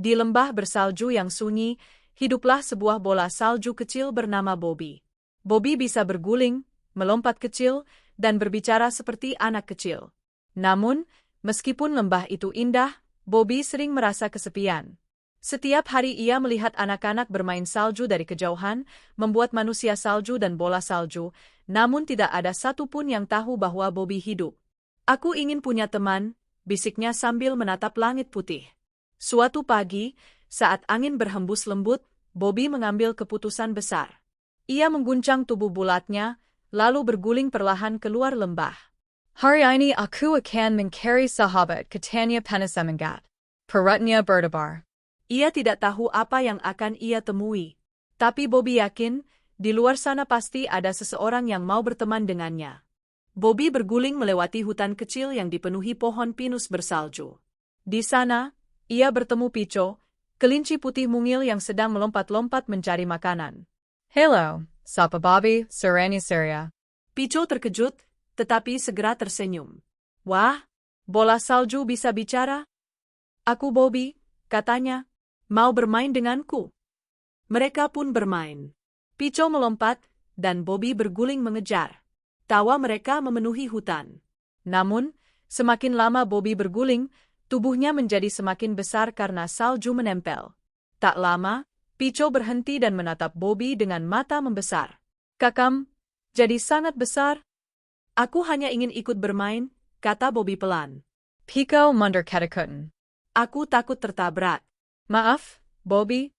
Di lembah bersalju yang sunyi, hiduplah sebuah bola salju kecil bernama Bobby. Bobby bisa berguling, melompat kecil, dan berbicara seperti anak kecil. Namun, meskipun lembah itu indah, Bobby sering merasa kesepian. Setiap hari ia melihat anak-anak bermain salju dari kejauhan, membuat manusia salju dan bola salju, namun tidak ada satupun yang tahu bahwa Bobby hidup. Aku ingin punya teman, bisiknya sambil menatap langit putih. Suatu pagi, saat angin berhembus lembut, Bobby mengambil keputusan besar. Ia mengguncang tubuh bulatnya, lalu berguling perlahan keluar lembah. Hari ini aku akan mencari sahabat katanya Panasemangat. Perutnya berdebar. Ia tidak tahu apa yang akan ia temui. Tapi Bobby yakin, di luar sana pasti ada seseorang yang mau berteman dengannya. Bobby berguling melewati hutan kecil yang dipenuhi pohon pinus bersalju. Di sana, ia bertemu Pico, kelinci putih mungil yang sedang melompat-lompat mencari makanan. Hello, Sapa Bobby, Sereni Seria. Pico terkejut, tetapi segera tersenyum. Wah, bola salju bisa bicara? Aku Bobby, katanya. Mau bermain denganku? Mereka pun bermain. Pico melompat, dan Bobby berguling mengejar. Tawa mereka memenuhi hutan. Namun, semakin lama Bobby berguling, tubuhnya menjadi semakin besar karena salju menempel. Tak lama, Pico berhenti dan menatap Bobby dengan mata membesar. Kakam, jadi sangat besar. Aku hanya ingin ikut bermain, kata Bobby pelan. Pico mundur ketakutan. Aku takut tertabrak. Maaf, Bobby.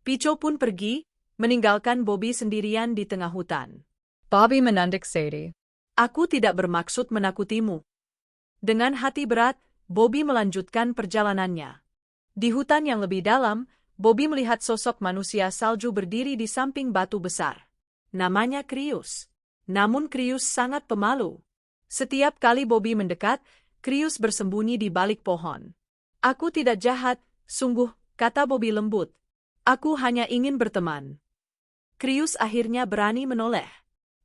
Pico pun pergi, meninggalkan Bobby sendirian di tengah hutan. Bobby menunduk Sadie. Aku tidak bermaksud menakutimu. Dengan hati berat, Bobby melanjutkan perjalanannya. Di hutan yang lebih dalam, Bobby melihat sosok manusia salju berdiri di samping batu besar. Namanya Krius. Namun Krius sangat pemalu. Setiap kali Bobby mendekat, Krius bersembunyi di balik pohon. Aku tidak jahat, sungguh, kata Bobby lembut. Aku hanya ingin berteman. Krius akhirnya berani menoleh.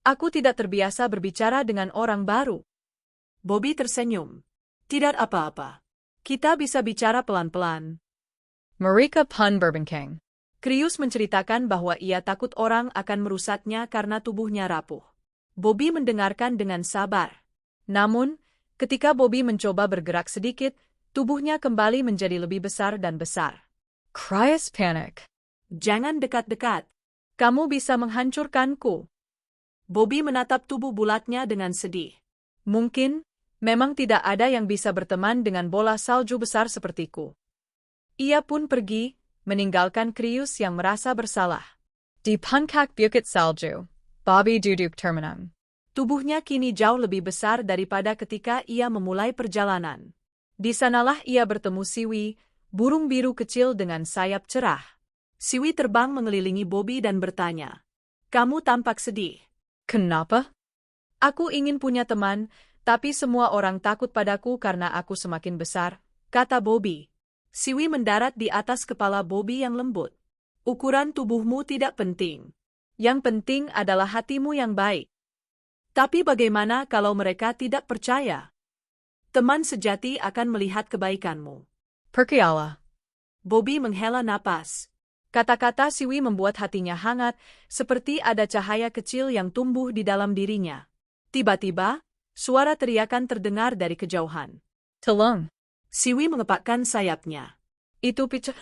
Aku tidak terbiasa berbicara dengan orang baru. Bobby tersenyum. Tidak apa-apa. Kita bisa bicara pelan-pelan. Marika pun berbenkeng. Krius menceritakan bahwa ia takut orang akan merusaknya karena tubuhnya rapuh. Bobby mendengarkan dengan sabar. Namun, ketika Bobby mencoba bergerak sedikit, tubuhnya kembali menjadi lebih besar dan besar. Krius panik. Jangan dekat-dekat. Kamu bisa menghancurkanku. Bobby menatap tubuh bulatnya dengan sedih. Mungkin, memang tidak ada yang bisa berteman dengan bola salju besar sepertiku. Ia pun pergi, meninggalkan Krius yang merasa bersalah. Di puncak bukit salju, Bobby duduk termenung. Tubuhnya kini jauh lebih besar daripada ketika ia memulai perjalanan. Di sanalah ia bertemu Siwi, burung biru kecil dengan sayap cerah. Siwi terbang mengelilingi Bobby dan bertanya, "Kamu tampak sedih." Kenapa? Aku ingin punya teman, tapi semua orang takut padaku karena aku semakin besar, kata Bobby. Siwi mendarat di atas kepala Bobby yang lembut. Ukuran tubuhmu tidak penting. Yang penting adalah hatimu yang baik. Tapi bagaimana kalau mereka tidak percaya? Teman sejati akan melihat kebaikanmu. Percayalah. Bobby menghela napas. Kata-kata Siwi membuat hatinya hangat, seperti ada cahaya kecil yang tumbuh di dalam dirinya. Tiba-tiba, suara teriakan terdengar dari kejauhan. Tolong. Siwi mengepakkan sayapnya. Itu Pico.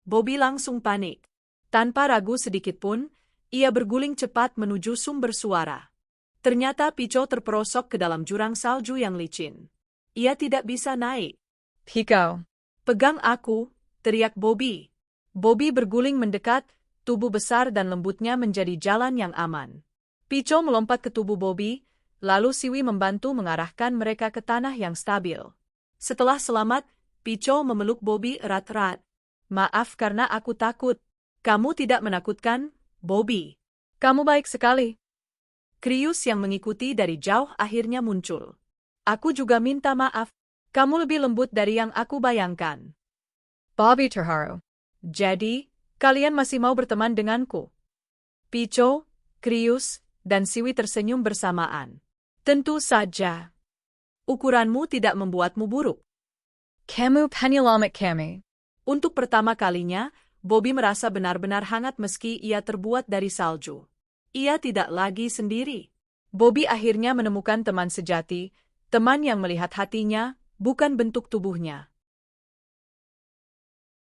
Bobby langsung panik. Tanpa ragu sedikit pun, ia berguling cepat menuju sumber suara. Ternyata Pico terperosok ke dalam jurang salju yang licin. Ia tidak bisa naik. Pico. Pegang aku, teriak Bobby. Bobby berguling mendekat, tubuh besar dan lembutnya menjadi jalan yang aman. Pico melompat ke tubuh Bobby, lalu Siwi membantu mengarahkan mereka ke tanah yang stabil. Setelah selamat, Pico memeluk Bobby erat-erat. Maaf karena aku takut. Kamu tidak menakutkan, Bobby. Kamu baik sekali. Krius yang mengikuti dari jauh akhirnya muncul. Aku juga minta maaf. Kamu lebih lembut dari yang aku bayangkan. Bobby terharu. Jadi, kalian masih mau berteman denganku? Pico, Krius, dan Siwi tersenyum bersamaan. Tentu saja. Ukuranmu tidak membuatmu buruk. Kamu penyelamat kami. Untuk pertama kalinya, Bobby merasa benar-benar hangat meski ia terbuat dari salju. Ia tidak lagi sendiri. Bobby akhirnya menemukan teman sejati, teman yang melihat hatinya, bukan bentuk tubuhnya.